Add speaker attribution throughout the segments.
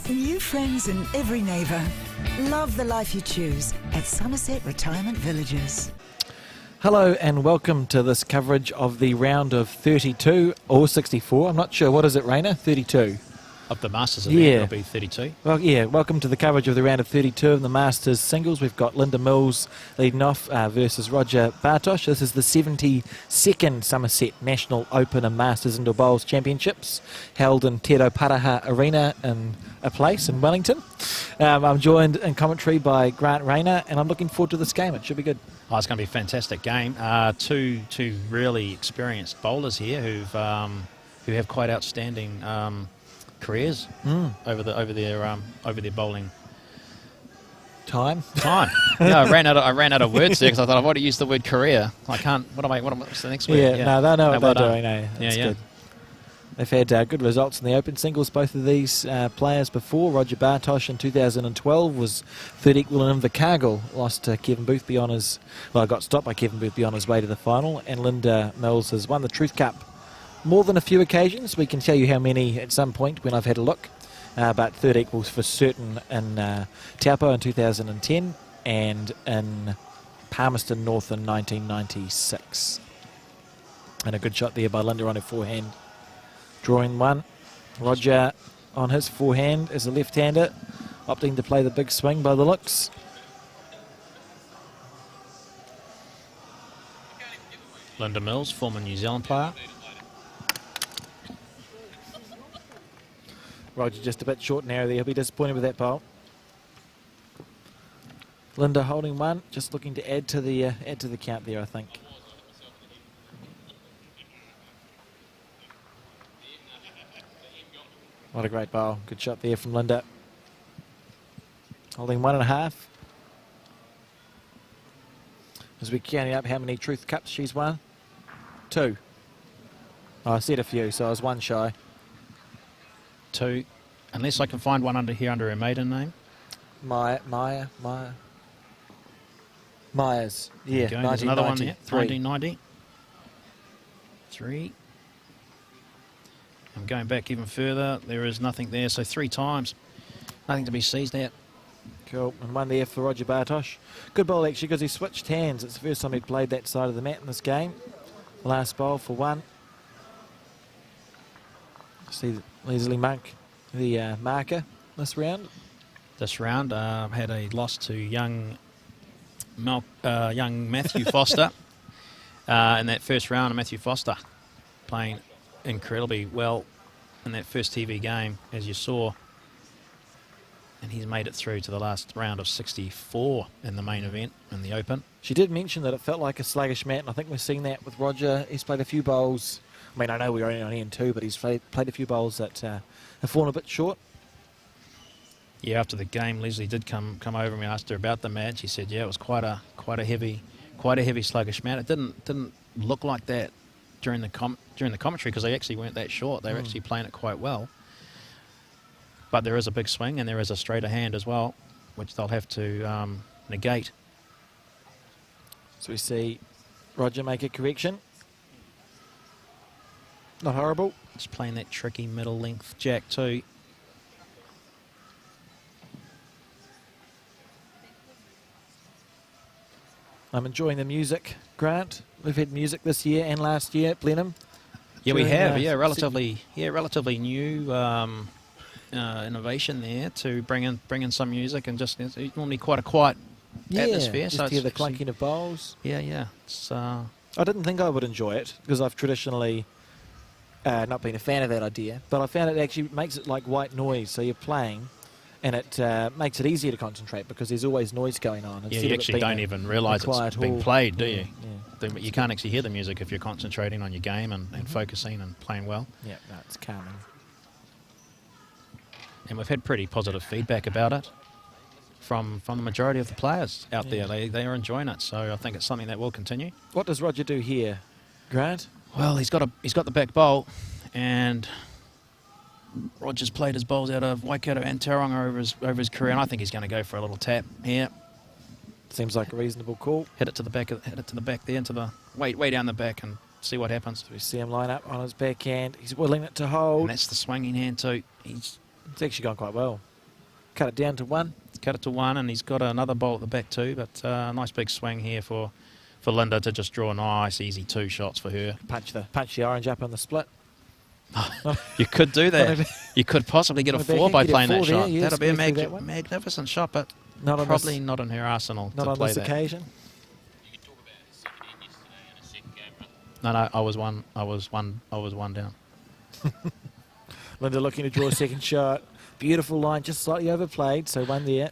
Speaker 1: New friends and every neighbour. Love the life you choose at Summerset Retirement Villages.
Speaker 2: Hello and welcome to this coverage of the round of 32 or 64. I'm not sure. What is it, Rainer? 32.
Speaker 3: Of the Masters event, it'll be 32.
Speaker 2: Well, yeah, welcome to the coverage of the round of 32 of the Masters singles. We've got Linda Mills leading off versus Roger Bartosh. This is the 72nd Summerset National Open and Masters Indoor Bowls Championships held in Te Paraha Arena in a place in Wellington. I'm joined in commentary by Grant Rayner, and I'm looking forward to this game. It should be good.
Speaker 3: Oh, it's going to be a fantastic game. Two really experienced bowlers here who have quite outstanding careers over their bowling
Speaker 2: time.
Speaker 3: Yeah, I ran out of words there because I thought I've already used the word career. I can't. What's the next word?
Speaker 2: Yeah, no, they know what they're doing.
Speaker 3: That's
Speaker 2: good. They've had good results in the Open singles, both of these players before. Roger Bartosh in 2012 was third equal in Invercargill, lost to Kevin Boothby on his, got stopped by Kevin Boothby on his way to the final, and Linda Mills has won the Truth Cup more than a few occasions. We can tell you how many at some point when I've had a look, but third equals for certain in Taupo in 2010 and in Palmerston North in 1996. And a good shot there by Linda on her forehand. Drawing one. Roger on his forehand as a left-hander, opting to play the big swing by the looks.
Speaker 3: Linda Mills, former New Zealand player.
Speaker 2: Roger just a bit short and narrow there. He'll be disappointed with that bowl. Linda holding one, just looking to add to the count there, I think. What a great bowl. Good shot there from Linda. Holding 1.5. As we're counting up how many Truth Cups she's won. 2. Oh, I said a few, so I was one shy.
Speaker 3: 2, unless I can find one under her maiden name.
Speaker 2: Myers. Yeah,
Speaker 3: there's another one there.
Speaker 2: 3.
Speaker 3: 1990. 3. I'm going back even further. There is nothing there, so 3 times. Nothing to be seized at.
Speaker 2: Cool, and one there for Roger Bartosh. Good bowl actually because he switched hands. It's the first time he'd played that side of the mat in this game. Last bowl for 1. See Leslie Monk, the marker this round.
Speaker 3: This round had a loss to young Matthew Foster in that first round. Matthew Foster playing incredibly well in that first TV game, as you saw, and he's made it through to the last round of 64 in the main event in the Open.
Speaker 2: She did mention that it felt like a sluggish mat, and I think we're seeing that with Roger. He's played a few bowls. I mean, I know we're only on N2, but he's played a few bowls that have fallen a bit short.
Speaker 3: Yeah, after the game, Leslie did come over and we asked her about the match. She said, yeah, it was quite a heavy sluggish mat. It didn't look like that during the commentary because they actually weren't that short. They were actually playing it quite well. But there is a big swing and there is a straighter hand as well, which they'll have to negate.
Speaker 2: So we see Roger make a correction. Not horrible.
Speaker 3: Just playing that tricky middle length jack too.
Speaker 2: I'm enjoying the music, Grant. We've had music this year and last year at Blenheim.
Speaker 3: Yeah, we have. Relatively new innovation there to bring in some music, and just it's normally quite a quiet atmosphere.
Speaker 2: Just
Speaker 3: so
Speaker 2: to hear the clunking of bowls.
Speaker 3: Yeah. It's,
Speaker 2: I didn't think I would enjoy it because I've traditionally not been a fan of that idea, but I found it actually makes it like white noise. So you're playing, and it makes it easier to concentrate because there's always noise going on.
Speaker 3: Yeah, you actually don't even realise it's being played, do you?
Speaker 2: Yeah.
Speaker 3: You can't actually hear the music if you're concentrating on your game and focusing and playing well.
Speaker 2: Yeah, no, it's calming.
Speaker 3: And we've had pretty positive feedback about it from the majority of the players out there. They are enjoying it, so I think it's something that will continue. What
Speaker 2: does Roger do here, Grant?
Speaker 3: Well, he's got the back bowl, and Roger's played his bowls out of Waikato and Tauranga over his career, and I think he's going to go for a little tap here.
Speaker 2: Seems like a reasonable call.
Speaker 3: Hit it to the back there, into the way down the back, and see what happens.
Speaker 2: So we see him line up on his backhand. He's willing it to hold.
Speaker 3: And that's the swinging hand too. He's
Speaker 2: It's actually gone quite well. Cut it down to 1.
Speaker 3: Cut it to 1, and he's got another bowl at the back too. But nice big swing here for Linda to just draw a nice, easy 2 shots for her.
Speaker 2: Punch the orange up on the split.
Speaker 3: You could do that. You could possibly get a 4 by playing that shot.
Speaker 2: Yeah,
Speaker 3: that'll be a
Speaker 2: that
Speaker 3: magnificent shot, but
Speaker 2: not
Speaker 3: probably not in her arsenal
Speaker 2: not
Speaker 3: to
Speaker 2: on
Speaker 3: play
Speaker 2: this
Speaker 3: that.
Speaker 2: occasion.
Speaker 3: No, I was one down.
Speaker 2: Linda looking to draw a second shot. Beautiful line, just slightly overplayed, so 1 there.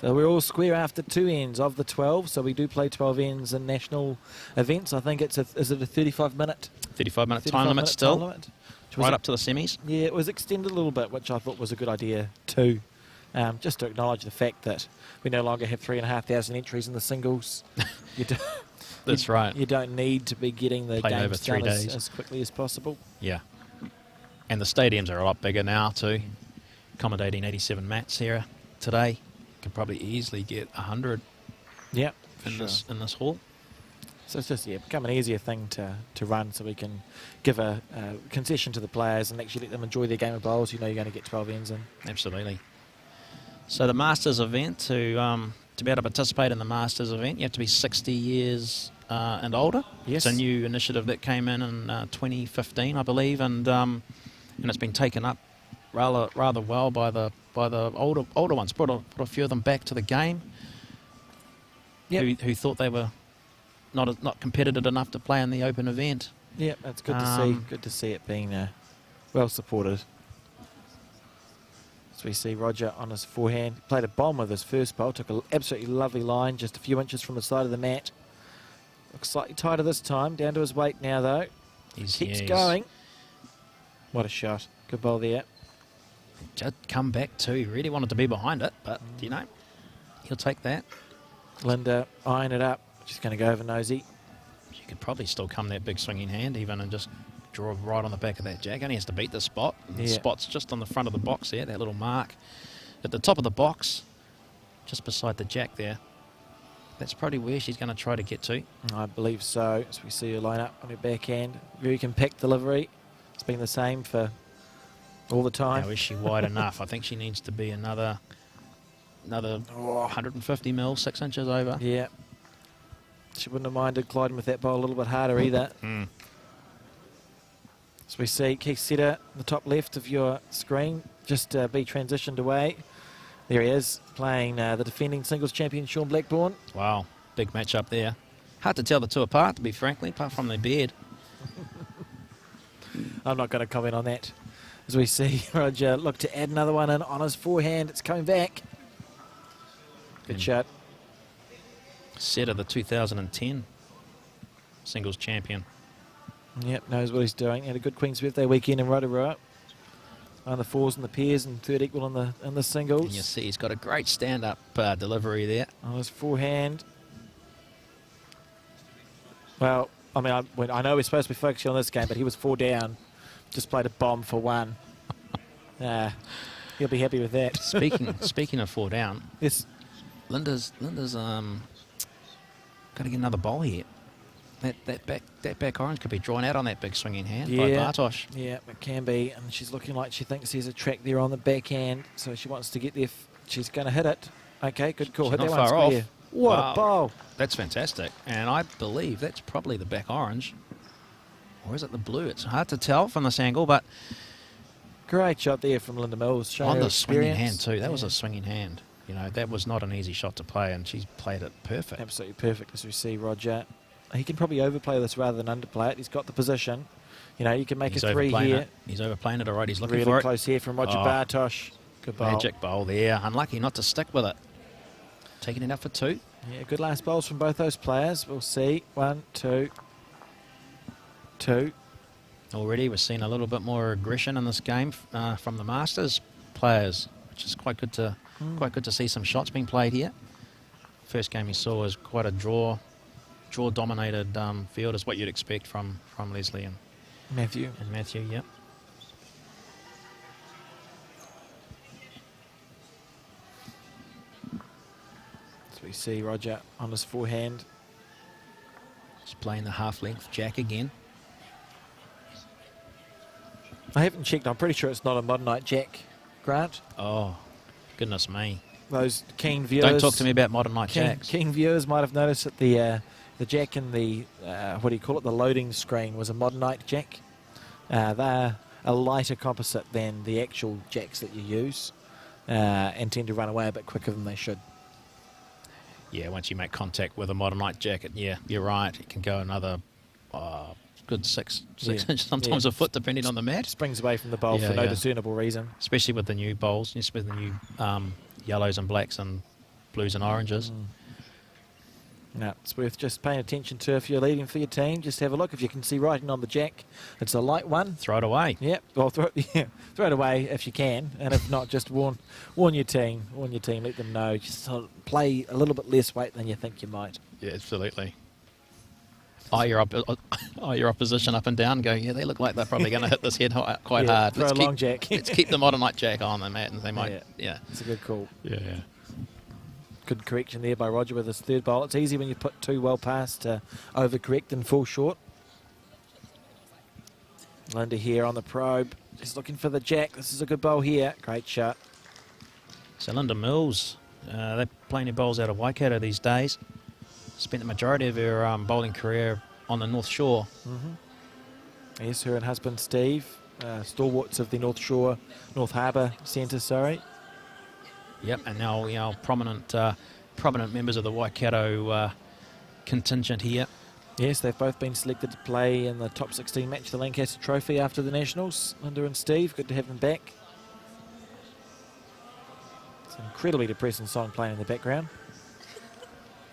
Speaker 2: So we're all square after 2 ends of the 12, so we do play 12 ends in national events. I think is it a 35-minute?
Speaker 3: 35-minute time limit still,
Speaker 2: time limit,
Speaker 3: right up to the semis.
Speaker 2: Yeah, it was extended a little bit, which I thought was a good idea too. Just to acknowledge the fact that we no longer have 3,500 entries in the singles.
Speaker 3: That's right.
Speaker 2: You don't need to be getting the
Speaker 3: Played
Speaker 2: games
Speaker 3: over 3
Speaker 2: done
Speaker 3: days
Speaker 2: as quickly as possible.
Speaker 3: Yeah. And the stadiums are a lot bigger now too, accommodating 87 mats here today. Could probably easily get 100
Speaker 2: Yeah,
Speaker 3: in this hall.
Speaker 2: So it's just become an easier thing to run, so we can give a concession to the players and actually let them enjoy their game of bowls. You know, you're going to get 12 ends in.
Speaker 3: Absolutely. So the Masters event, to be able to participate in the Masters event, you have to be 60 years and older.
Speaker 2: Yes.
Speaker 3: It's a new initiative that came in 2015, I believe, and it's been taken up rather well by the older ones. Brought a few of them back to the game.
Speaker 2: Yep.
Speaker 3: Who thought they were not competitive enough to play in the open event.
Speaker 2: Yeah, that's good to see. Good to see it being well supported. So we see Roger on his forehand. Played a bomb with his first bowl. Took an absolutely lovely line, just a few inches from the side of the mat. Looks slightly tighter this time. Down to his weight now, though. Keeps going. What a shot. Good bowl there.
Speaker 3: Just come back too. He really wanted to be behind it, but, he'll take that.
Speaker 2: Linda eyeing it up. She's going to go over nosy.
Speaker 3: She could probably still come that big swinging hand even and just draw right on the back of that jack. Only has to beat the spot. And the spot's just on the front of the box there, that little mark. At the top of the box, just beside the jack there. That's probably where she's going to try to get to.
Speaker 2: I believe so. As we see her line up on her backhand. Very compact delivery. It's been the same for all the time.
Speaker 3: Now, is she wide enough? I think she needs to be another 150 mil, 6 inches over.
Speaker 2: Yeah. She wouldn't have minded gliding with that bowl a little bit harder either. So we see Keith Setter, the top left of your screen, just be transitioned away. There he is, playing the defending singles champion, Sean Blackburn.
Speaker 3: Wow, big match up there. Hard to tell the two apart, to be frankly, apart from their beard.
Speaker 2: I'm not going to comment on that. As we see Roger look to add another one in on his forehand. It's coming back. Good shot.
Speaker 3: Setter, the 2010 singles champion.
Speaker 2: Yep, knows what he's doing. Had a good Queen's Birthday weekend in Rotorua. On the fours and the pairs and third equal in the singles.
Speaker 3: And you see he's got a great stand-up delivery there.
Speaker 2: On his forehand. Well, I mean, I know we're supposed to be focusing on this game, but he was 4 down. Just played a bomb for 1. He'll be happy with that.
Speaker 3: Speaking of 4 down,
Speaker 2: yes.
Speaker 3: Linda's got to get another bowl here. That back orange could be drawn out on that big swinging hand by Bartosh.
Speaker 2: Yeah, it can be, and she's looking like she thinks there's a track there on the backhand, so she wants to get there. She's going to hit it. Okay, good call. Hit that one square. What a bowl.
Speaker 3: That's fantastic, and I believe that's probably the back orange. Or is it the blue? It's hard to tell from this angle, but...
Speaker 2: Great shot there from Linda Mills.
Speaker 3: On the swinging hand too. That was a swinging hand. You know, that was not an easy shot to play, and she's played it perfect.
Speaker 2: Absolutely perfect, as we see Roger. He can probably overplay this rather than underplay it. He's got the position. You know, you can make a 3 here.
Speaker 3: He's overplaying it alright. He's looking
Speaker 2: really
Speaker 3: for it.
Speaker 2: Really close here from Roger Bartosh. Good bowl.
Speaker 3: Magic bowl there. Unlucky not to stick with it. Taking it out for 2.
Speaker 2: Yeah, good last bowls from both those players. We'll see. 1, 2, 2.
Speaker 3: Already we're seeing a little bit more aggression in this game from the Masters players, which is quite good to see some shots being played here. First game you saw was quite a draw-dominated field, is what you'd expect from Leslie and
Speaker 2: Matthew.
Speaker 3: Yep.
Speaker 2: So we see Roger on his forehand.
Speaker 3: Just playing the half-length jack again.
Speaker 2: I haven't checked. I'm pretty sure it's not a Modern Night Jack, Grant.
Speaker 3: Oh, goodness me.
Speaker 2: Those keen viewers...
Speaker 3: Don't talk to me about Modern Night Jacks.
Speaker 2: Keen viewers might have noticed that the jack in the, what do you call it, the loading screen was a Modern Night Jack. They're a lighter composite than the actual jacks that you use and tend to run away a bit quicker than they should.
Speaker 3: Yeah, once you make contact with a Modern Night jacket, yeah, you're right. It can go another good six inches, sometimes a foot, depending on the mat.
Speaker 2: Springs away from the bowl for no discernible reason.
Speaker 3: Especially with the new bowls, with the new yellows and blacks and blues and oranges.
Speaker 2: No, it's worth just paying attention to if you're leading for your team. Just have a look. If you can see writing on the jack, it's a light one.
Speaker 3: Throw it away.
Speaker 2: Yep. Well, throw it away if you can, and if not, just warn your team. Warn your team. Let them know. Just sort of play a little bit less weight than you think you might.
Speaker 3: Yeah, absolutely. Eye your opposition up and down. And go. Yeah, they look like they're probably going to hit this head quite hard.
Speaker 2: Throw a long jack.
Speaker 3: Let's keep the Modern Night Jack on the mat, and they might. Yeah,
Speaker 2: it's a good call.
Speaker 3: Yeah.
Speaker 2: Good correction there by Roger with his third bowl. It's easy when you put two well past to overcorrect and fall short. Linda here on the probe, just looking for the jack. This is a good bowl here. Great shot.
Speaker 3: So Linda Mills, they're playing their bowls out of Waikato these days. Spent the majority of her bowling career on the North Shore.
Speaker 2: Yes, her and husband Steve, stalwarts of the North Shore, North Harbour Centre, sorry.
Speaker 3: Yep, and now prominent members of the Waikato contingent here.
Speaker 2: Yes, they've both been selected to play in the top 16 match, the Lancaster Trophy after the Nationals. Linda and Steve, good to have them back. It's an incredibly depressing song playing in the background.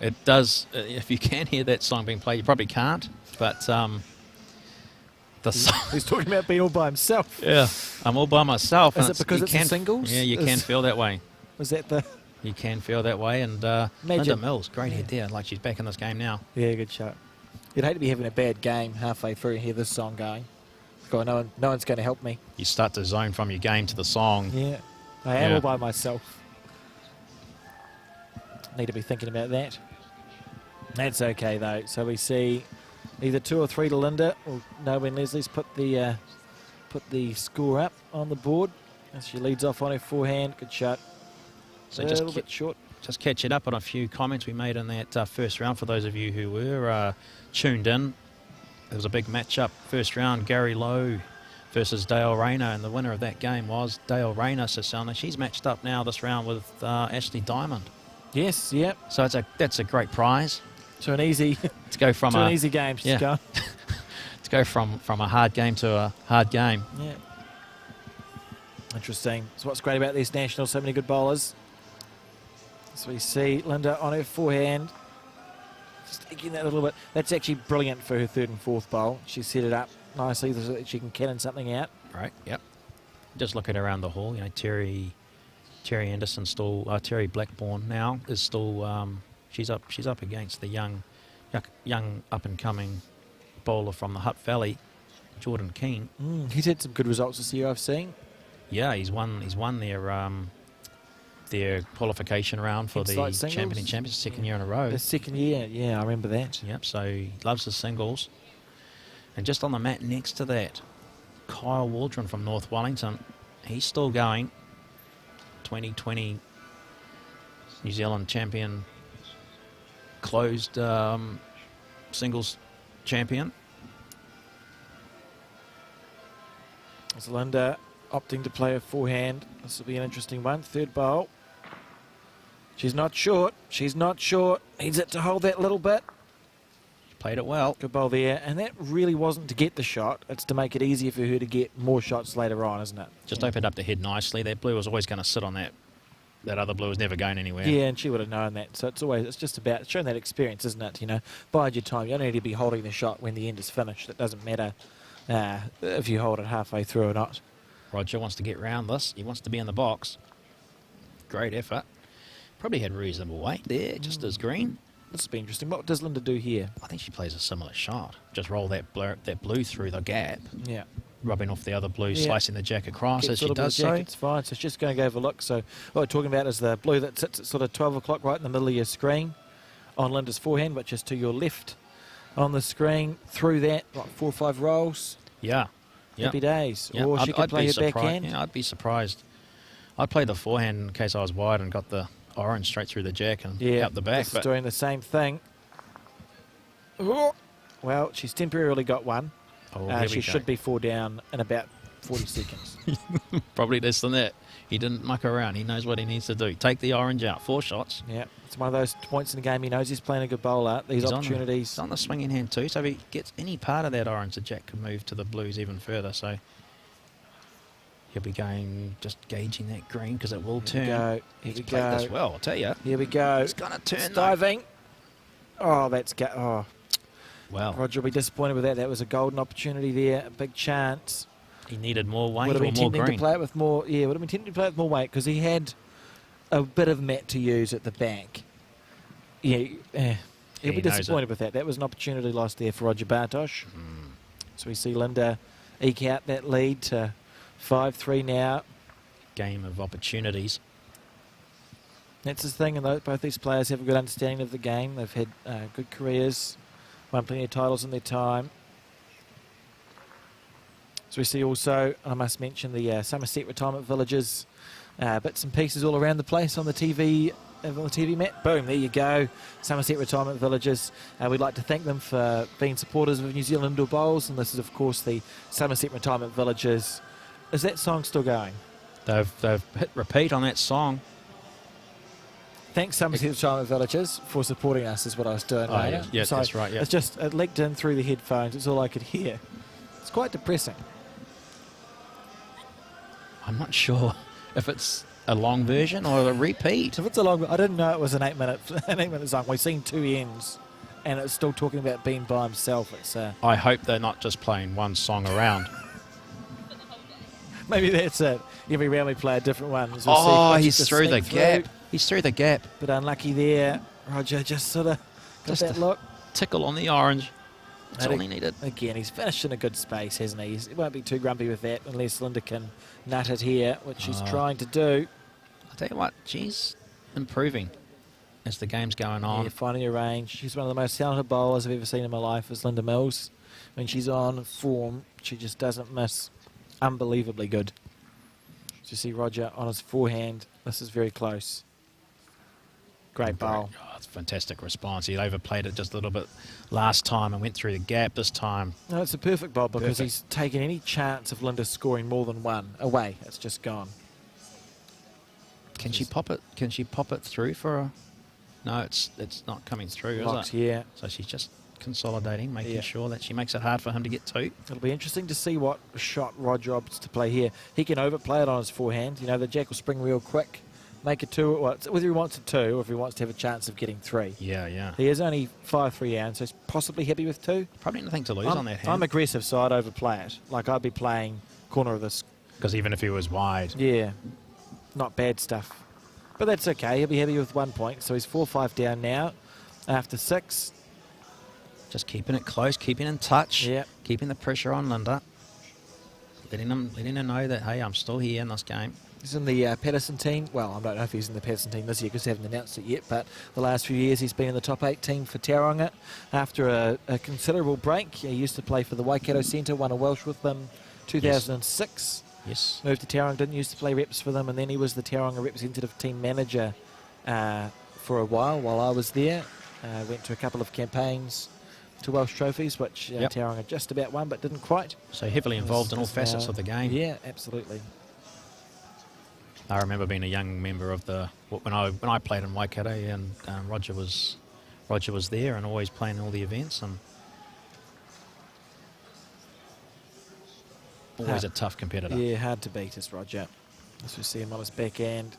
Speaker 3: It does. If you can hear that song being played, you probably can't. But the song.
Speaker 2: He's talking about being all by himself.
Speaker 3: Yeah, I'm all by myself.
Speaker 2: Is it because it's a singles?
Speaker 3: Yeah, you can feel that way.
Speaker 2: Was that the...
Speaker 3: You can feel that way, and Linda Mills, great head there, like she's back in this game now.
Speaker 2: Yeah, good shot. You'd hate to be having a bad game halfway through and hear this song going. God, no one's going to help me.
Speaker 3: You start to zone from your game to the song.
Speaker 2: Yeah, I am all by myself. Need to be thinking about that. That's okay though. So we see either 2 or 3 to Linda. Or no, when Leslie's put the score up on the board as she leads off on her forehand. Good shot.
Speaker 3: So
Speaker 2: a little bit short.
Speaker 3: Just catching up on a few comments we made in that first round for those of you who were tuned in. There was a big matchup. First round, Gary Lowe versus Dale Rayner, and the winner of that game was Dale Rayner. So she's matched up now this round with Ashley Diamond.
Speaker 2: Yes, yep.
Speaker 3: So that's a great prize.
Speaker 2: To an easy
Speaker 3: to go from
Speaker 2: an easy game. She's gone.
Speaker 3: To go from a hard game to a hard game.
Speaker 2: Yeah. Interesting. So what's great about these Nationals? So many good bowlers. So we see Linda on her forehand, just taking that a little bit. That's actually brilliant for her third and fourth bowl. She set it up nicely so that she can cannon something out.
Speaker 3: Right. Yep. Just looking around the hall, Terry Anderson still, Terry Blackburn now is still. She's up against the young up and coming bowler from the Hutt Valley, Jordan Keane.
Speaker 2: He's had some good results this year, I've seen.
Speaker 3: Yeah, he's won their qualification round for the Champions second year in a row.
Speaker 2: The second year, yeah, I remember that.
Speaker 3: Yep, so he loves his singles. And just on the mat next to that, Kyle Waldron from North Wellington, he's still going. 2020 New Zealand champion, closed singles champion.
Speaker 2: It's Linda opting to play a forehand. This will be an interesting one. Third bowl. She's not short. She's not short. Needs it to hold that little bit.
Speaker 3: Played it well.
Speaker 2: Good bowl there. And that really wasn't to get the shot. It's to make it easier for her to get more shots later on, isn't it?
Speaker 3: Just opened up the head nicely. That blue was always going to sit on that. That other blue was never going anywhere.
Speaker 2: Yeah, and she would have known that. So it's just about showing that experience, isn't it? Bide your time. You don't need to be holding the shot when the end is finished. It doesn't matter if you hold it halfway through or not.
Speaker 3: Roger wants to get round this. He wants to be in the box. Great effort. Probably had reasonable weight there, just as green.
Speaker 2: This will be interesting. What does Linda do here?
Speaker 3: I think she plays a similar shot. Just roll that blue through the gap.
Speaker 2: Yeah.
Speaker 3: Rubbing off the other blue, slicing the jack across as she does
Speaker 2: so. It's fine. So it's just going to overlook. So what we're talking about is the blue that sits at sort of 12 o'clock right in the middle of your screen on Linda's forehand, which is to your left on the screen. Through that, like 4 or 5 rolls.
Speaker 3: Yeah. Yep.
Speaker 2: Happy days.
Speaker 3: Yep.
Speaker 2: Or she could play her
Speaker 3: surprised.
Speaker 2: backhand.
Speaker 3: Yeah, I'd be surprised. I'd play the forehand in case I was wide and got the orange straight through the jack and out the back.
Speaker 2: This is doing the same thing. Oh. Well, she's temporarily got one. She should be 4 down in about 40 seconds.
Speaker 3: Probably less than that. He didn't muck around. He knows what he needs to do. Take the orange out. 4 shots.
Speaker 2: Yeah, it's one of those points in the game. He knows he's playing a good bowler. These opportunities.
Speaker 3: He's on the swinging hand too, so if he gets any part of that orange, the jack could move to the blues even further. So he'll be going, just gauging that green because it will turn.
Speaker 2: Here
Speaker 3: He's
Speaker 2: we
Speaker 3: played
Speaker 2: go.
Speaker 3: this well, I'll tell you.
Speaker 2: Here we go.
Speaker 3: It's going to turn.
Speaker 2: It's diving. Oh, that's oh.
Speaker 3: Well,
Speaker 2: Roger will be disappointed with that. That was a golden opportunity there, a big chance.
Speaker 3: he needed more weight
Speaker 2: Would have
Speaker 3: or
Speaker 2: been
Speaker 3: more
Speaker 2: tempting
Speaker 3: green.
Speaker 2: to play it with more. Yeah, would have been tempting to play it with more weight because he had a bit of mat to use at the back. Yeah, he'll be
Speaker 3: He knows
Speaker 2: disappointed
Speaker 3: it.
Speaker 2: with that. That was an opportunity lost there for Roger Bartosh. So we see Linda eke out that lead to 5-3 now.
Speaker 3: Game of opportunities.
Speaker 2: That's his thing, and both these players have a good understanding of the game. They've had good careers, won plenty of titles in their time. So we see also, I must mention, the Summerset Retirement Villages, bits and pieces all around the place on the TV mat. Boom, there you go. Summerset Retirement Villages. We'd like to thank them for being supporters of New Zealand Indoor Bowls, and this is, of course, the Summerset Retirement Villages. Is that song still going?
Speaker 3: They've hit repeat on that song.
Speaker 2: Thanks, Summerset Retirement Villages, for supporting us, is what I was doing.
Speaker 3: Oh,
Speaker 2: later.
Speaker 3: yeah,
Speaker 2: So
Speaker 3: that's right. Yeah.
Speaker 2: It's just, it leaked in through the headphones. It's all I could hear. It's quite depressing.
Speaker 3: I'm not sure if it's a long version or a repeat.
Speaker 2: So if it's a long, I didn't know it was an 8-minute song. We've seen 2 ends, and it's still talking about being by himself. It's
Speaker 3: I hope they're not just playing one song around.
Speaker 2: maybe that's it. Every round we play a different one. As we'll see.
Speaker 3: Oh,
Speaker 2: Roger
Speaker 3: he's
Speaker 2: just
Speaker 3: through the
Speaker 2: sneaked
Speaker 3: gap. He's through the gap.
Speaker 2: But unlucky there. Roger just sort of got
Speaker 3: Just
Speaker 2: that
Speaker 3: a
Speaker 2: look.
Speaker 3: Tickle on the orange. That's all he needed.
Speaker 2: Again, he's finished in a good space, hasn't he? He won't be too grumpy with that unless Linda can nut it here, which she's trying to do.
Speaker 3: I'll tell you what, she's improving as the game's going on.
Speaker 2: Yeah, finding her range. She's one of the most talented bowlers I've ever seen in my life, is Linda Mills. When she's on form, she just doesn't miss. Unbelievably good. So you see Roger on his forehand. This is very close. Great bowl.
Speaker 3: Oh, it's a fantastic response. He overplayed it just a little bit last time and went through the gap this time.
Speaker 2: No, it's a perfect bowl because he's taken any chance of Linda scoring more than one away. It's just gone.
Speaker 3: Can she pop it? Can she pop it through for a? No, it's not coming through,
Speaker 2: Locks
Speaker 3: is it?
Speaker 2: here.
Speaker 3: So she's just consolidating, making sure that she makes it hard for him to get to.
Speaker 2: It'll be interesting to see what shot Roger opts to play here. He can overplay it on his forehand. You know, the jack will spring real quick, make it 2. Well, whether he wants a 2 or if he wants to have a chance of getting 3.
Speaker 3: Yeah, yeah.
Speaker 2: He is only 5-3 down, so he's possibly happy with 2.
Speaker 3: Probably nothing to lose on that hand.
Speaker 2: I'm aggressive, so I'd overplay it. Like, I'd be playing corner of this.
Speaker 3: Because even if he was wide.
Speaker 2: Yeah, not bad stuff. But that's okay. He'll be happy with 1 point. So he's 4-5 down now after 6.
Speaker 3: Just keeping it close, keeping in touch,
Speaker 2: Yep.
Speaker 3: keeping the pressure on Linda. Letting her know that, hey, I'm still here in this game.
Speaker 2: He's in the Patterson team. Well, I don't know if he's in the Patterson team this year because they haven't announced it yet, but the last few years he's been in the top 8 team for Tauranga after a considerable break. He used to play for the Waikato Centre, won a Welsh with them 2006.
Speaker 3: Yes.
Speaker 2: Moved to Tauranga, didn't used to play reps for them, and then he was the Tauranga representative team manager for a while I was there. Went to a couple of campaigns to Welsh trophies, which Tauranga just about won, but didn't quite.
Speaker 3: So heavily involved in all facets of the game.
Speaker 2: Yeah, absolutely.
Speaker 3: I remember being a young member of the when I played in Waikato, and Roger was there and always playing all the events, and always a tough competitor.
Speaker 2: Yeah, hard to beat is Roger. As we see him on his backhand.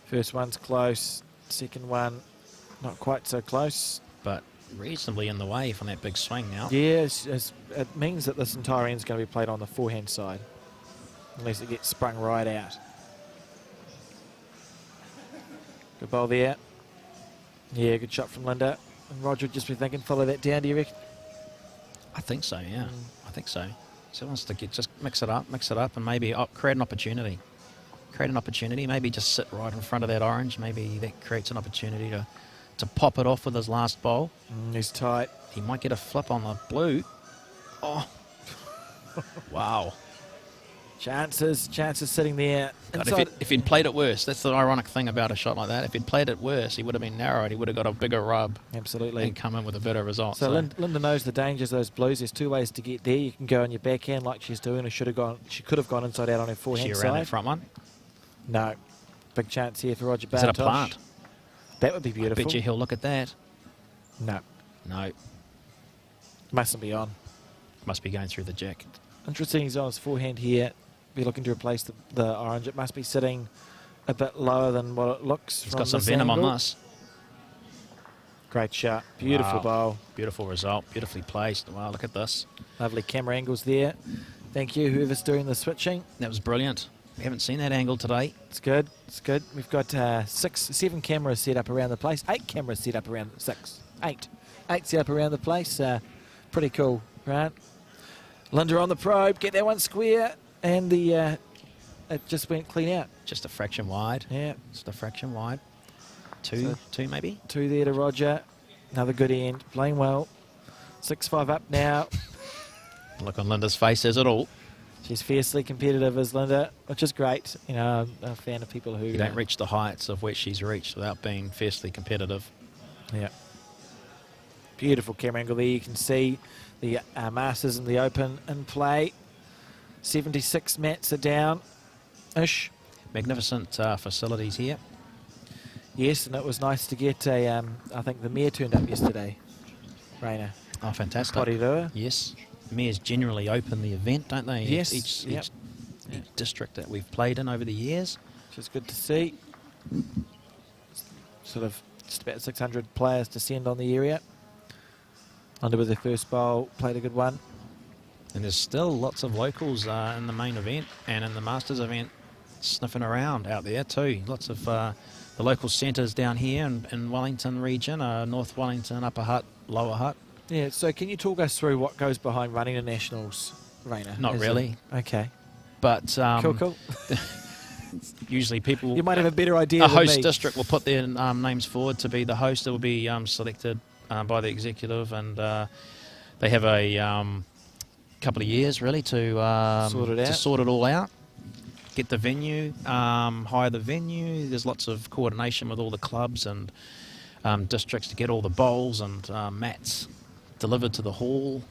Speaker 2: First one's close, second one not quite so close.
Speaker 3: But reasonably in the way from that big swing now.
Speaker 2: Yeah, it means that this entire end's going to be played on the forehand side, unless it gets sprung right out. Good bowl there. Yeah, good shot from Linda. And Roger would just be thinking, follow that down, do you reckon?
Speaker 3: I think so, yeah. I think so. So he wants to just mix it up and maybe create an opportunity. Create an opportunity, maybe just sit right in front of that orange. Maybe that creates an opportunity to pop it off with his last bowl.
Speaker 2: He's tight.
Speaker 3: He might get a flip on the blue. Oh, Wow.
Speaker 2: Chances sitting there.
Speaker 3: God, if he'd played it worse, that's the ironic thing about a shot like that. If he'd played it worse, he would have been narrowed. He would have got a bigger rub.
Speaker 2: Absolutely.
Speaker 3: And come in with a better result.
Speaker 2: So Linda knows the dangers of those blues. There's two ways to get there. You can go on your backhand like she's doing, or she could have gone inside out on her forehand
Speaker 3: she
Speaker 2: side.
Speaker 3: around that front one?
Speaker 2: No. Big chance here for Roger Bartosh.
Speaker 3: Is it a plant?
Speaker 2: That would be beautiful.
Speaker 3: I bet you he'll look at that.
Speaker 2: No.
Speaker 3: No.
Speaker 2: Mustn't be on.
Speaker 3: Must be going through the jack.
Speaker 2: Interesting, he's on his forehand here. Be looking to replace the orange. It must be sitting a bit lower than what it looks.
Speaker 3: It's got some venom on this.
Speaker 2: Great shot. Beautiful bowl.
Speaker 3: Beautiful result. Beautifully placed. Wow, look at this.
Speaker 2: Lovely camera angles there. Thank you, whoever's doing the switching.
Speaker 3: That was brilliant. We haven't seen that angle today.
Speaker 2: It's good. It's good. We've got 7 cameras set up around the place. 8 cameras set up around 6. 8 set up around the place. Pretty cool, right? Linda on the probe. Get that one square. And it just went clean out.
Speaker 3: Just a fraction wide.
Speaker 2: Yeah.
Speaker 3: Just a fraction wide. Two maybe.
Speaker 2: 2 there to Roger. Another good end. Playing well. 6-5 up now.
Speaker 3: Look on Linda's face says it all.
Speaker 2: She's fiercely competitive as Linda, which is great. You know, I'm a fan of people who...
Speaker 3: You don't reach the heights of where she's reached without being fiercely competitive.
Speaker 2: Yeah. Beautiful camera angle there. You can see the Masters and the Open in play. 76 mats are down-ish.
Speaker 3: Magnificent facilities here.
Speaker 2: Yes, and it was nice to get I think the mayor turned up yesterday, Rainer.
Speaker 3: Oh, fantastic.
Speaker 2: Porirua.
Speaker 3: Yes. Mayors generally open the event, don't they?
Speaker 2: Yes.
Speaker 3: Each district that we've played in over the years.
Speaker 2: Which is good to see. Sort of just about 600 players descend on the area. Under with their first bowl, played a good one.
Speaker 3: And there's still lots of locals in the main event and in the Masters event sniffing around out there too. Lots of the local centres down here in Wellington region, North Wellington, Upper Hutt, Lower Hutt.
Speaker 2: Yeah, so can you talk us through what goes behind running the Nationals, Rainer?
Speaker 3: Not really.
Speaker 2: Okay.
Speaker 3: But
Speaker 2: cool.
Speaker 3: usually people...
Speaker 2: You might have a better idea
Speaker 3: A
Speaker 2: than
Speaker 3: host
Speaker 2: me.
Speaker 3: district will put their names forward to be the host. It will be selected by the executive, and they have a couple of years really to sort it all out. Get the venue, hire the venue. There's lots of coordination with all the clubs and districts to get all the bowls and mats delivered to the hall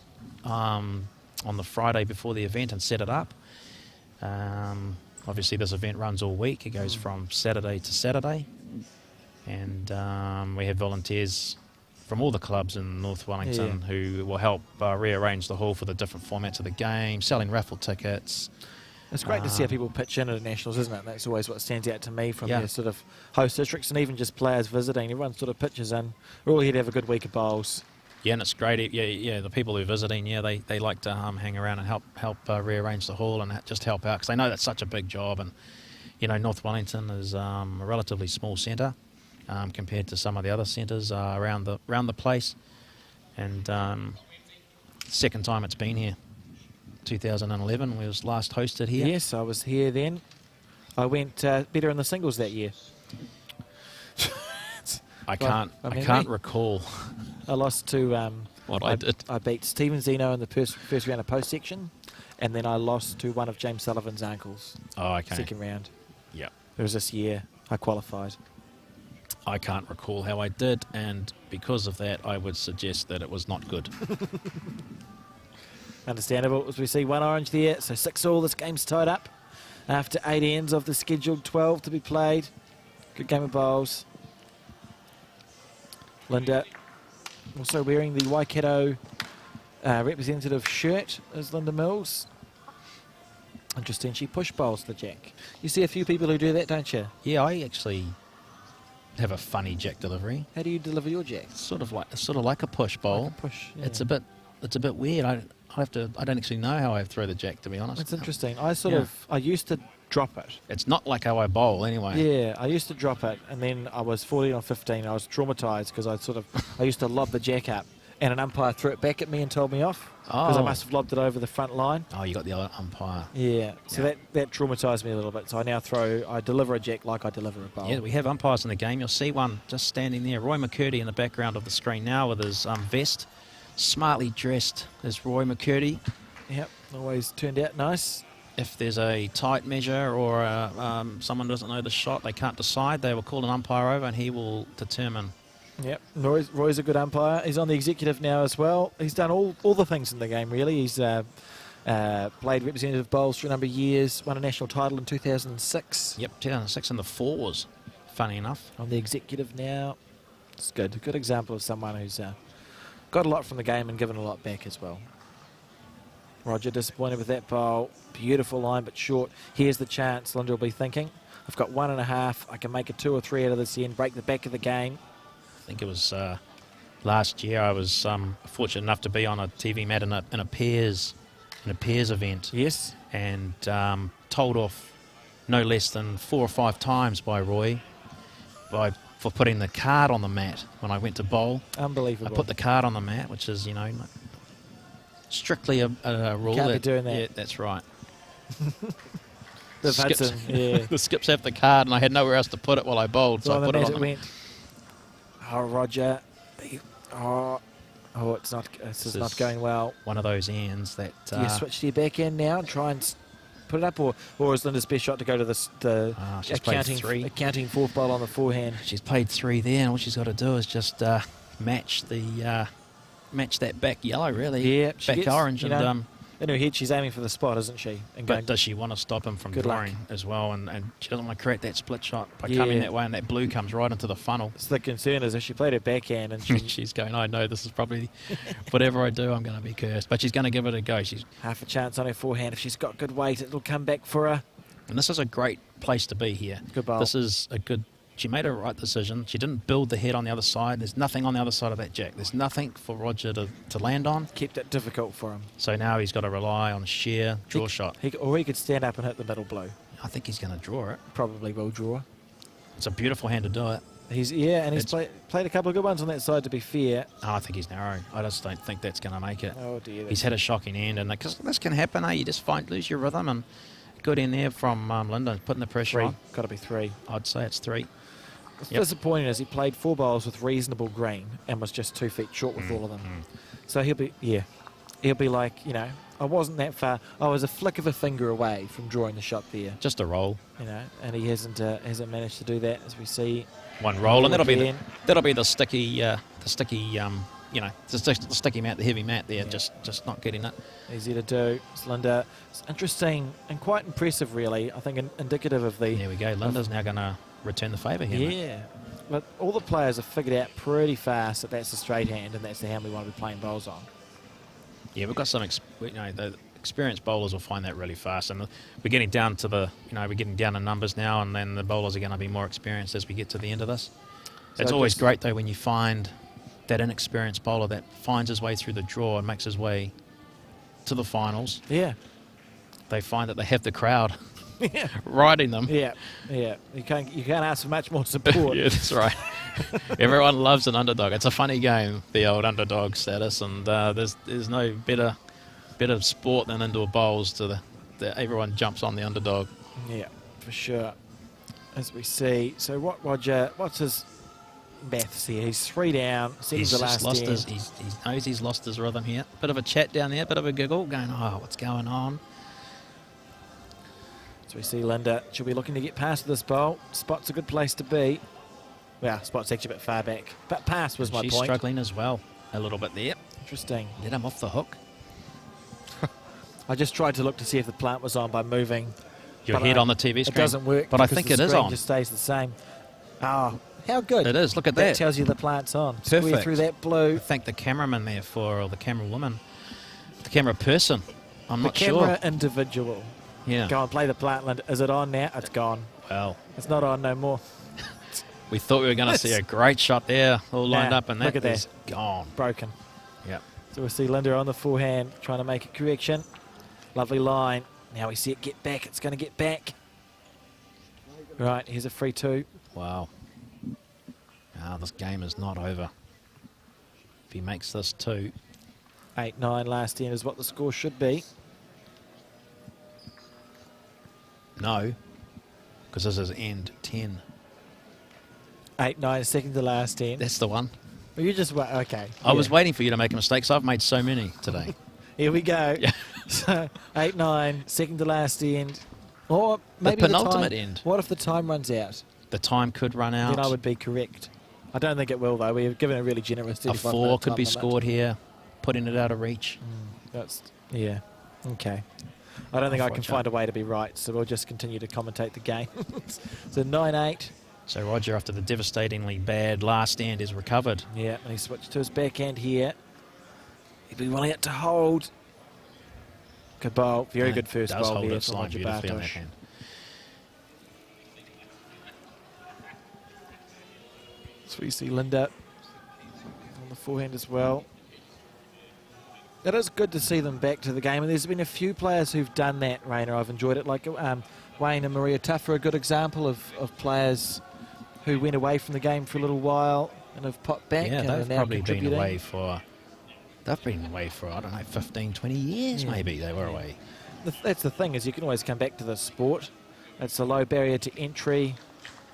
Speaker 3: on the Friday before the event and set it up. Obviously this event runs all week. It goes from Saturday to Saturday, and we have volunteers from all the clubs in North Wellington who will help rearrange the hall for the different formats of the game, selling raffle tickets.
Speaker 2: It's great to see how people pitch in at the Nationals, isn't it? That's always what stands out to me from their sort of host districts, and even just players visiting. Everyone sort of pitches in. We're all here to have a good week of bowls. Yeah,
Speaker 3: and it's great. Yeah, the people who are visiting, they like to hang around and help rearrange the hall and just help out, because they know that's such a big job. And you know, North Wellington is a relatively small centre compared to some of the other centres around the place. And second time it's been here. 2011 we was last hosted here.
Speaker 2: Yes, I was here then. I went better in the singles that year.
Speaker 3: I can't recall.
Speaker 2: I lost to
Speaker 3: I did.
Speaker 2: I beat Stephen Zeno in the first round of post section, and then I lost to one of James Sullivan's uncles.
Speaker 3: Oh, okay.
Speaker 2: Second round.
Speaker 3: Yeah.
Speaker 2: It was this year I qualified.
Speaker 3: I can't recall how I did, and because of that, I would suggest that it was not good.
Speaker 2: Understandable, as we see one orange there, so 6-all, this game's tied up after 8 ends of the scheduled 12 to be played. Good game of bowls. Linda also wearing the Waikato representative shirt is Linda Mills. Interesting, she push bowls the jack. You see a few people who do that, don't you?
Speaker 3: Yeah, I actually have a funny jack delivery.
Speaker 2: How do you deliver your jack?
Speaker 3: Sort of like a push bowl.
Speaker 2: Like a push, yeah.
Speaker 3: It's a bit weird. I don't actually know how I throw the jack, to be honest.
Speaker 2: It's interesting. I used to drop it.
Speaker 3: It's not like how I bowl anyway.
Speaker 2: Yeah, I used to drop it, and then I was 14 or 15. I was traumatised because I used to lob the jack up, and an umpire threw it back at me and told me off because I must have lobbed it over the front line.
Speaker 3: Oh, you got the other umpire.
Speaker 2: Yeah, so that traumatised me a little bit. So I deliver a jack like I deliver a bowl.
Speaker 3: Yeah, we have umpires in the game. You'll see one just standing there. Roy McCurdy in the background of the screen now with his vest. Smartly dressed as Roy McCurdy.
Speaker 2: Yep. Always turned out nice.
Speaker 3: If there's a tight measure or someone doesn't know the shot, they can't decide, they will call an umpire over and he will determine.
Speaker 2: Yep, Roy's a good umpire. He's on the executive now as well. He's done all the things in the game, really. He's played representative bowls for a number of years, won a national title in 2006.
Speaker 3: Yep, 2006 in the fours, funny enough.
Speaker 2: On the executive now. It's good. A good example of someone who's got a lot from the game and given a lot back as well. Roger disappointed with that bowl. Beautiful line, but short. Here's the chance. Linda will be thinking, I've got 1.5. I can make a 2 or 3 out of this end, break the back of the game.
Speaker 3: I think it was last year I was fortunate enough to be on a TV mat in a pairs event.
Speaker 2: Yes.
Speaker 3: And told off no less than 4 or 5 times by Roy for putting the card on the mat when I went to bowl.
Speaker 2: Unbelievable.
Speaker 3: I put the card on the mat, which is, strictly a rule.
Speaker 2: Can't be doing that.
Speaker 3: Yeah, that's right.
Speaker 2: The
Speaker 3: skips have the card, and I had nowhere else to put it while I bowled, so I put it on the
Speaker 2: went. Oh, Roger. Oh, it's not. This is not going well.
Speaker 3: One of those ends that.
Speaker 2: Do you switch to your back end now and try and put it up, or is Linda's best shot to go to the accounting fourth bowl on the forehand?
Speaker 3: She's played 3 there, and all she's got to do is just match that back yellow, really.
Speaker 2: Yeah,
Speaker 3: back orange, and
Speaker 2: in her head she's aiming for the spot, isn't she? And
Speaker 3: but does she want to stop him from drawing
Speaker 2: luck
Speaker 3: as well? And she doesn't want to create that split shot by coming that way, and that blue comes right into the funnel.
Speaker 2: So the concern is if she played her backhand and
Speaker 3: she's going, I know this is probably whatever I do, I'm going to be cursed. But she's going to give it a go. She's
Speaker 2: half a chance on her forehand. If she's got good weight, it'll come back for her.
Speaker 3: And this is a great place to be here.
Speaker 2: Good bowl.
Speaker 3: This is a good. She made a right decision. She didn't build the head on the other side. There's nothing on the other side of that jack. There's nothing for Roger to land on.
Speaker 2: Kept it difficult for him.
Speaker 3: So now he's got to rely on sheer draw shot.
Speaker 2: Or he could stand up and hit the middle blow.
Speaker 3: I think he's going to draw it.
Speaker 2: Probably will draw.
Speaker 3: It's a beautiful hand to do it.
Speaker 2: He's played a couple of good ones on that side, to be fair.
Speaker 3: Oh, I think he's narrow. I just don't think that's going to make it.
Speaker 2: Oh dear.
Speaker 3: He's had a shocking end, and because this can happen, you just lose your rhythm. And good in there from Linda, putting the pressure on.
Speaker 2: Got to be 3.
Speaker 3: I'd say it's 3.
Speaker 2: What's disappointing is he played 4 bowls with reasonable green and was just 2 feet short with all of them. So he'll be like, I wasn't that far. I was a flick of a finger away from drawing the shot there.
Speaker 3: Just a roll.
Speaker 2: And he hasn't managed to do that, as we see.
Speaker 3: One roll, and that'll be the sticky mat, the heavy mat there, just not getting it.
Speaker 2: Easy to do. It's Linda. It's interesting and quite impressive, really. I think indicative of the.
Speaker 3: There we go. Linda's now going to return the favour here.
Speaker 2: Yeah, but all the players have figured out pretty fast that that's the straight hand and that's the hand we want to be playing bowls on.
Speaker 3: Yeah, we've got some, the experienced bowlers will find that really fast, and we're getting down to we're getting down to numbers now, and then the bowlers are going to be more experienced as we get to the end of this. So it's always great though when you find that inexperienced bowler that finds his way through the draw and makes his way to the finals.
Speaker 2: Yeah,
Speaker 3: they find that they have the crowd. Riding them.
Speaker 2: Yeah. You can't ask for much more support.
Speaker 3: Yeah, that's right. Everyone loves an underdog. It's a funny game, the old underdog status, and there's no better sport than indoor bowls everyone jumps on the underdog.
Speaker 2: Yeah, for sure. As we see, so what's his maths here? He's 3 down.
Speaker 3: He's just lost he knows he's lost his rhythm here. Bit of a chat down there, bit of a giggle, going, what's going on?
Speaker 2: We see Linda. She'll be looking to get past this bowl. Spot's a good place to be. Well, spot's actually a bit far back. But pass was my point.
Speaker 3: She's struggling as well a little bit there.
Speaker 2: Interesting.
Speaker 3: Let him off the hook.
Speaker 2: I just tried to look to see if the plant was on by moving
Speaker 3: your head on the TV screen.
Speaker 2: It doesn't work.
Speaker 3: But I think it is on.
Speaker 2: It just stays the same. Oh, how good.
Speaker 3: It is. Look at that.
Speaker 2: That tells you the plant's on.
Speaker 3: Perfect.
Speaker 2: Square through that blue.
Speaker 3: I thank the cameraman there or the camera woman. The camera person. I'm not sure.
Speaker 2: The camera individual.
Speaker 3: Yeah.
Speaker 2: Go and play the plant, Linda. Is it on now? It's gone.
Speaker 3: Well.
Speaker 2: It's not on no more.
Speaker 3: We thought we were going to see a great shot there, all lined up, and
Speaker 2: look at that.
Speaker 3: Is gone.
Speaker 2: Broken.
Speaker 3: Yep.
Speaker 2: So we'll see Linda on the forehand trying to make a correction. Lovely line. Now we see it get back. It's going to get back. Right, here's a free 2.
Speaker 3: Wow. This game is not over. If he makes this 2.
Speaker 2: 8-9 last end is what the score should be.
Speaker 3: No, because this is end 10.
Speaker 2: 8-9, second to last end.
Speaker 3: That's the one.
Speaker 2: Well, you just wait. Okay.
Speaker 3: I was waiting for you to make a mistake, so I've made so many today.
Speaker 2: Here we go.
Speaker 3: Yeah.
Speaker 2: So 8-9, second to last end. Or maybe
Speaker 3: the penultimate end.
Speaker 2: What if the time runs out?
Speaker 3: The time could run out.
Speaker 2: Then I would be correct. I don't think it will, though. We've given a really generous 35
Speaker 3: A 4
Speaker 2: minute
Speaker 3: could
Speaker 2: time
Speaker 3: be
Speaker 2: limit.
Speaker 3: scored here, putting it out of reach.
Speaker 2: Yeah. Okay. I don't think I can
Speaker 3: Roger.
Speaker 2: find a way to be right, so we'll just continue to commentate the game. So 9-8.
Speaker 3: So Roger, after the devastatingly bad last end, is recovered.
Speaker 2: Yeah, and he switched to his backhand here. He'll be wanting it to hold. Good bowl. Very good first
Speaker 3: Does
Speaker 2: bowl
Speaker 3: hold
Speaker 2: there
Speaker 3: it
Speaker 2: from
Speaker 3: slide
Speaker 2: Roger
Speaker 3: beautifully on that
Speaker 2: Bartosh.
Speaker 3: hand.
Speaker 2: So we see Linda on the forehand as well. It is good to see them back to the game, and there's been a few players who've done that, Rainer. I've enjoyed it, like Wayne and Maria Tuff are a good example of players who went away from the game for a little while and have popped back.
Speaker 3: Yeah,
Speaker 2: and are
Speaker 3: they've
Speaker 2: now
Speaker 3: probably been
Speaker 2: contributing.
Speaker 3: away for... They've been away for, I don't know, 15, 20 years
Speaker 2: Yeah.
Speaker 3: maybe they were away.
Speaker 2: That's the thing, is you can always come back to the sport. It's a low barrier to entry.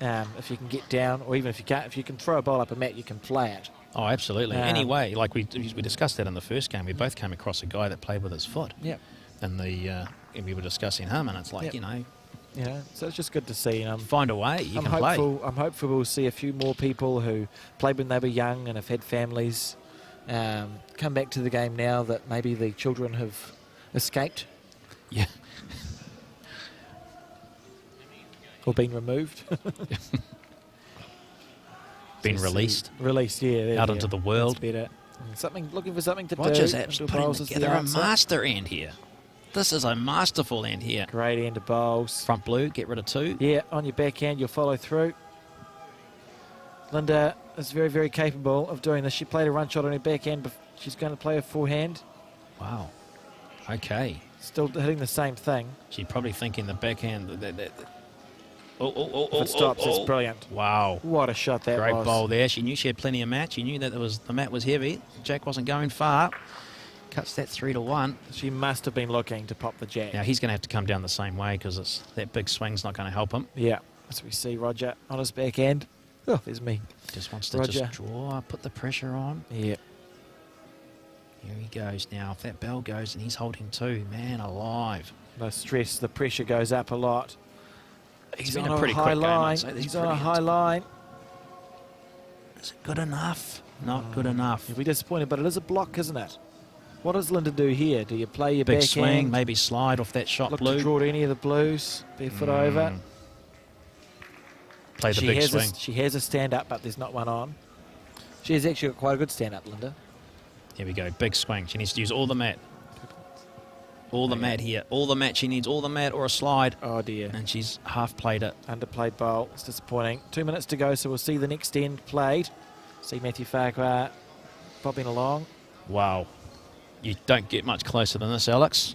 Speaker 2: If you can get down, or even if you can't, if you can throw a ball up a mat, you can play it.
Speaker 3: Oh, absolutely. Anyway, like we discussed that in the first game, we both came across a guy that played with his foot.
Speaker 2: Yeah.
Speaker 3: And we were discussing him, and it's like,
Speaker 2: Yep. So it's just good to see.
Speaker 3: Find a way, you
Speaker 2: I'm
Speaker 3: can play.
Speaker 2: hopeful. I'm hopeful we'll see a few more people who played when they were young and have had families come back to the game now that maybe the children have escaped
Speaker 3: Yeah.
Speaker 2: or been removed.
Speaker 3: Been
Speaker 2: So
Speaker 3: released.
Speaker 2: Released, yeah. there
Speaker 3: Out
Speaker 2: you
Speaker 3: into
Speaker 2: go.
Speaker 3: the world.
Speaker 2: That's better. Looking for something to
Speaker 3: Roger's
Speaker 2: do.
Speaker 3: apps
Speaker 2: Into
Speaker 3: putting
Speaker 2: bowls is the
Speaker 3: together a
Speaker 2: answer.
Speaker 3: master end here. This is a masterful end here.
Speaker 2: Great end of bowls.
Speaker 3: Front blue, get rid of 2.
Speaker 2: Yeah, on your backhand, you'll follow through. Linda is very, very capable of doing this. She played a run shot on her backhand, but she's going to play a forehand.
Speaker 3: Wow. Okay.
Speaker 2: Still hitting the same thing.
Speaker 3: She's probably thinking the backhand.
Speaker 2: If it stops, it's brilliant.
Speaker 3: Wow.
Speaker 2: What a shot that
Speaker 3: Great
Speaker 2: was.
Speaker 3: bowl there. She knew she had plenty of mat. She knew that the mat was heavy. Jack wasn't going far. Cuts that 3-1.
Speaker 2: She must have been looking to pop the jack.
Speaker 3: Now he's going to have to come down the same way because that big swing's not going to help him.
Speaker 2: Yeah, as we see Roger on his backhand. Oh, there's me.
Speaker 3: Just wants to
Speaker 2: Roger.
Speaker 3: just draw, put the pressure on.
Speaker 2: Yeah.
Speaker 3: Here he goes now. If that bell goes and he's holding 2, man alive.
Speaker 2: The stress, the pressure goes up a lot.
Speaker 3: He's
Speaker 2: on
Speaker 3: been a pretty
Speaker 2: high
Speaker 3: quick game, I'd
Speaker 2: line.
Speaker 3: say. This
Speaker 2: He's
Speaker 3: is
Speaker 2: on a
Speaker 3: brilliant.
Speaker 2: high line.
Speaker 3: Is it good enough? Not good enough.
Speaker 2: You'll be disappointed, but it is a block, isn't it? What does Linda do here? Do you play your
Speaker 3: Big
Speaker 2: backhand?
Speaker 3: swing, maybe slide off that shot
Speaker 2: Look
Speaker 3: blue.
Speaker 2: to draw to any of the blues. Barefoot over.
Speaker 3: Play the
Speaker 2: She
Speaker 3: big
Speaker 2: has
Speaker 3: swing.
Speaker 2: she has a stand up, but there's not one on. She has actually got quite a good stand up, Linda.
Speaker 3: Here we go, big swing. She needs to use all the mat. All the mat here. All the mat she needs. All the mat or a slide.
Speaker 2: Oh dear.
Speaker 3: And she's half played it.
Speaker 2: Underplayed bowl. It's disappointing. 2 minutes to go, so we'll see the next end played. See Matthew Farquhar bobbing along.
Speaker 3: Wow. You don't get much closer than this, Alex.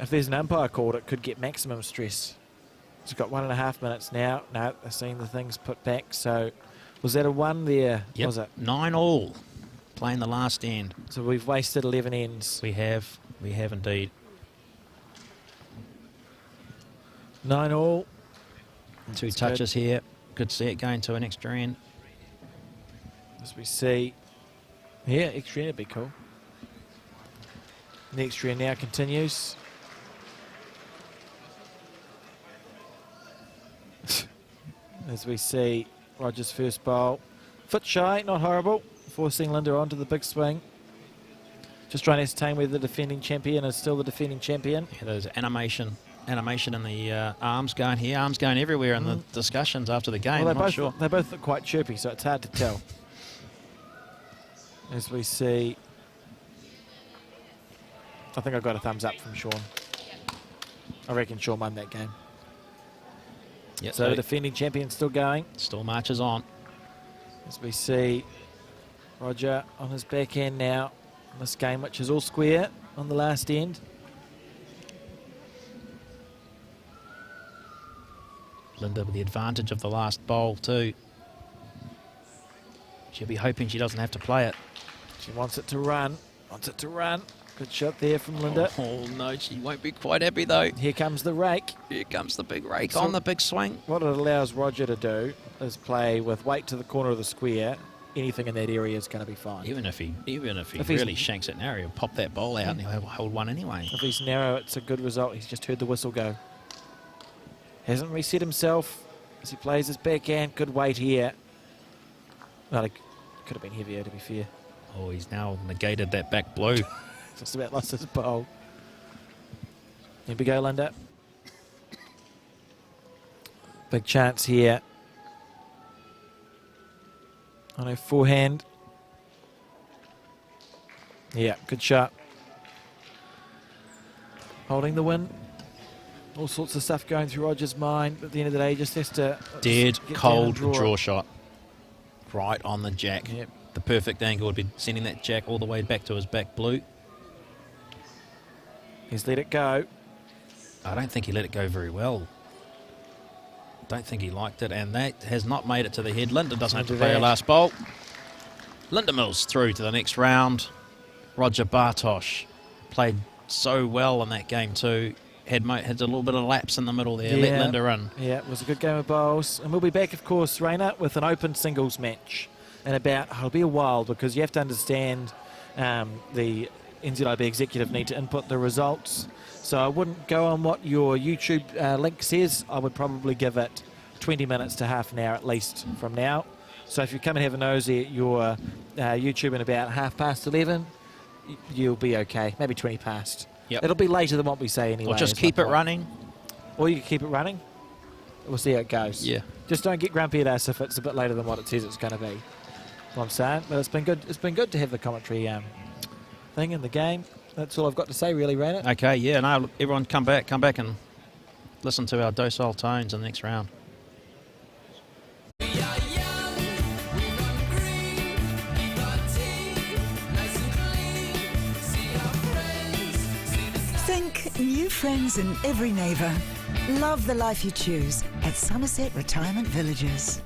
Speaker 2: If there's an umpire called, it could get maximum stress. It's got 1.5 minutes now. No, they're seeing the things put back. So was that a 1 there?
Speaker 3: Yep.
Speaker 2: Was it?
Speaker 3: 9 all. Playing the last end.
Speaker 2: So we've wasted 11 ends.
Speaker 3: We have indeed.
Speaker 2: 9 all.
Speaker 3: 2
Speaker 2: That's
Speaker 3: touches here. Good to see it going to an extra end.
Speaker 2: As we see. Yeah, extra end would be cool. The extra end now continues. As we see Roger's first bowl. Foot shy, not horrible. Forcing Linda onto the big swing. Just trying to ascertain whether the defending champion is still the defending champion.
Speaker 3: Yeah, there's animation in the arms going here. Arms going everywhere in the discussions after the game.
Speaker 2: Well,
Speaker 3: I'm not sure.
Speaker 2: they both look quite chirpy, so it's hard to tell. As we see, I think I got a thumbs up from Sean. I reckon Sean won that game.
Speaker 3: Yep,
Speaker 2: So the defending champion still going.
Speaker 3: still marches on.
Speaker 2: As we see Roger on his backhand now in this game, which is all square on the last end.
Speaker 3: Linda with the advantage of the last bowl too. She'll be hoping she doesn't have to play it.
Speaker 2: She wants it to run. Wants it to run. Good shot there from Linda.
Speaker 3: Oh no, she won't be quite happy though.
Speaker 2: Here comes the rake.
Speaker 3: Here comes the big rake
Speaker 2: So-
Speaker 3: on the big swing.
Speaker 2: What it allows Roger to do is play with weight to the corner of the square anything in that area is going to be fine.
Speaker 3: Even if he
Speaker 2: If
Speaker 3: really shanks it narrow, he'll pop that ball out and he'll hold one anyway.
Speaker 2: If he's narrow, it's a good result. He's just heard the whistle go. Hasn't reset himself as he plays his backhand. Good weight here. Well, it could have been heavier, to be fair.
Speaker 3: Oh, he's now negated that back blue.
Speaker 2: Just about lost his bowl. Here we go, Linda. Big chance here. On her forehand. Yeah, good shot. Holding the win. All sorts of stuff going through Roger's mind, but at the end of the day, he just has to...
Speaker 3: Dead
Speaker 2: get
Speaker 3: cold
Speaker 2: down and
Speaker 3: draw shot. Right on the jack.
Speaker 2: Yep.
Speaker 3: The perfect angle would be sending that jack all the way back to his back blue.
Speaker 2: He's let it go.
Speaker 3: I don't think he let it go very well. Don't think he liked it, and that has not made it to the head. Linda doesn't have to play her last bowl. Linda Mills through to the next round. Roger Bartosh played so well in that game too. Had a little bit of lapse in the middle there. Let Linda in.
Speaker 2: Yeah, it was a good game of bowls. And we'll be back, of course, Raina, with an open singles match in about, it'll be a while, because you have to understand the NZIB executive need to input the results. So I wouldn't go on what your YouTube link says. I would probably give it 20 minutes to half an hour at least from now. So if you come and have a nosy at your YouTube in about 11:30, you'll be okay. Maybe 20 past.
Speaker 3: Yep.
Speaker 2: It'll be later than what we say anyway.
Speaker 3: Or just keep it running.
Speaker 2: Or you can keep it running. We'll see how it goes.
Speaker 3: Yeah.
Speaker 2: Just don't get grumpy at us if it's a bit later than what it says it's going to be. What I'm saying. But it's been good. It's been good to have the commentary thing in the game. That's all I've got to say, really, Raina.
Speaker 3: Okay, yeah. No, everyone come back and listen to our docile tones in the next round.
Speaker 1: Think new friends in every neighbour. Love the life you choose at Summerset Retirement Villages.